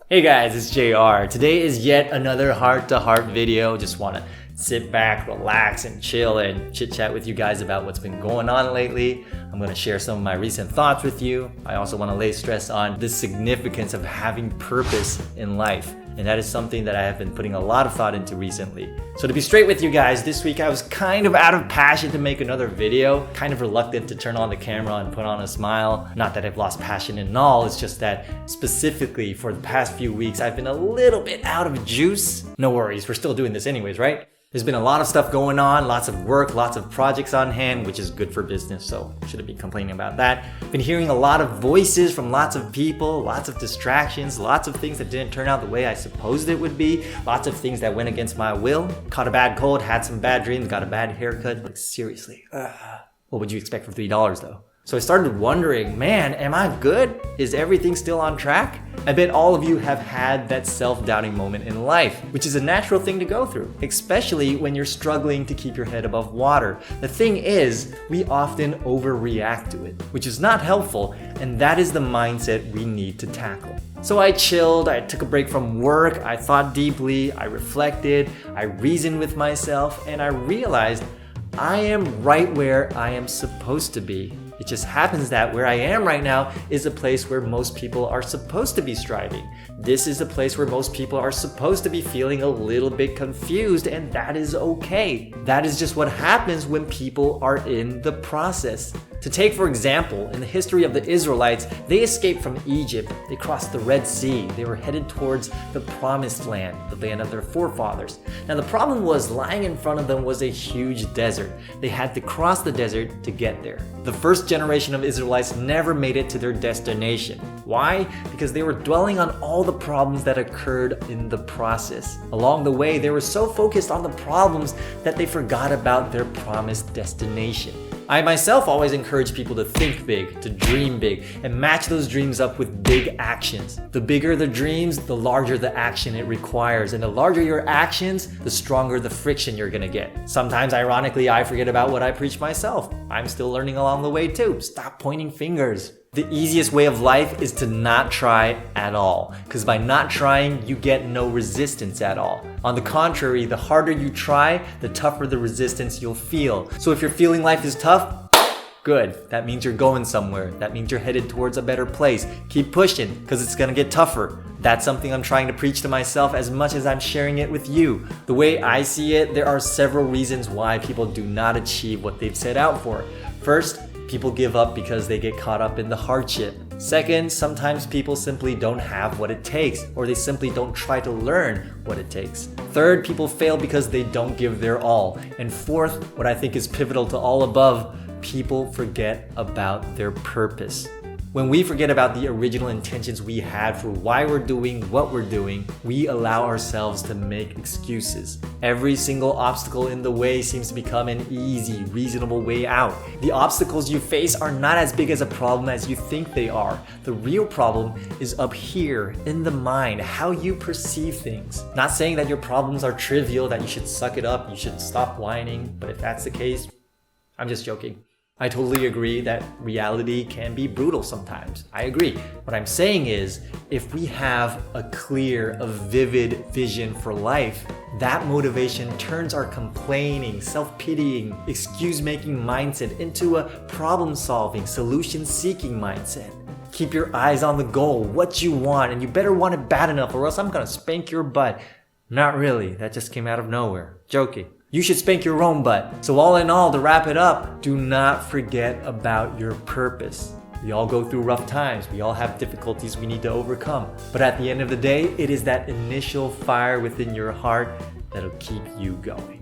Hey guys, it's JR. Today is yet another heart-to-heart video. Just want to sit back, relax, and chill and chit-chat with you guys about what's been going on lately. I'm going to share some of my recent thoughts with you. I also want to lay stress on the significance of having purpose in life. And that is something that I have been putting a lot of thought into recently. So to be straight with you guys, this week I was kind of out of passion to make another video, kind of reluctant to turn on the camera and put on a smile. Not that I've lost passion and all, it's just that specifically for the past few weeks, I've been a little bit out of juice. No worries, we're still doing this anyways, right? There's been a lot of stuff going on, lots of work, lots of projects on hand, which is good for business, so shouldn't be complaining about that. Been hearing a lot of voices from lots of people, lots of distractions, lots of things that didn't turn out the way I supposed it would be, lots of things that went against my will. Caught a bad cold, had some bad dreams, got a bad haircut. Like seriously, what would you expect for $3 though? So I started wondering, man, am I good? Is everything still on track? I bet all of you have had that self-doubting moment in life, which is a natural thing to go through, especially when you're struggling to keep your head above water. The thing is, we often overreact to it, which is not helpful, and that is the mindset we need to tackle. So I chilled, I took a break from work, I thought deeply, I reflected, I reasoned with myself, and I realized I am right where I am supposed to be. It just happens that where I am right now is a place where most people are supposed to be striving. This is a place where most people are supposed to be feeling a little bit confused, and that is okay. That is just what happens when people are in the process. To take, for example, in the history of the Israelites, they escaped from Egypt. They crossed the Red Sea. They were headed towards the Promised Land, the land of their forefathers. Now, the problem was lying in front of them was a huge desert. They had to cross the desert to get there. The first generation of Israelites never made it to their destination. Why? Because they were dwelling on all the problems that occurred in the process. Along the way, they were so focused on the problems that they forgot about their promised destination. I myself always encourage people to think big, to dream big, and match those dreams up with big actions. The bigger the dreams, the larger the action it requires, and the larger your actions, the stronger the friction you're gonna get. Sometimes, ironically, I forget about what I preach myself. I'm still learning along the way too. Stop pointing fingers. The easiest way of life is to not try at all, because by not trying, you get no resistance at all. On the contrary, the harder you try, the tougher the resistance you'll feel. So if you're feeling life is tough, good. That means you're going somewhere. That means you're headed towards a better place. Keep pushing, because it's gonna get tougher. That's something I'm trying to preach to myself as much as I'm sharing it with you. The way I see it, there are several reasons why people do not achieve what they've set out for. First, people give up because they get caught up in the hardship. Second, sometimes people simply don't have what it takes, or they simply don't try to learn what it takes. Third, people fail because they don't give their all. And fourth, what I think is pivotal to all above, people forget about their purpose. When we forget about the original intentions we had for why we're doing what we're doing, we allow ourselves to make excuses. Every single obstacle in the way seems to become an easy, reasonable way out. The obstacles you face are not as big as a problem as you think they are. The real problem is up here in the mind, how you perceive things. Not saying that your problems are trivial, that you should suck it up, you should stop whining, but if that's the case, I'm just joking. I totally agree that reality can be brutal sometimes. I agree. What I'm saying is, if we have a clear, a vivid vision for life, that motivation turns our complaining, self-pitying, excuse-making mindset into a problem-solving, solution-seeking mindset. Keep your eyes on the goal, what you want, and you better want it bad enough or else I'm gonna spank your butt. Not really, that just came out of nowhere. Joking. You should spank your own butt. So all in all, to wrap it up, do not forget about your purpose. We all go through rough times. We all have difficulties we need to overcome. But at the end of the day, it is that initial fire within your heart that'll keep you going.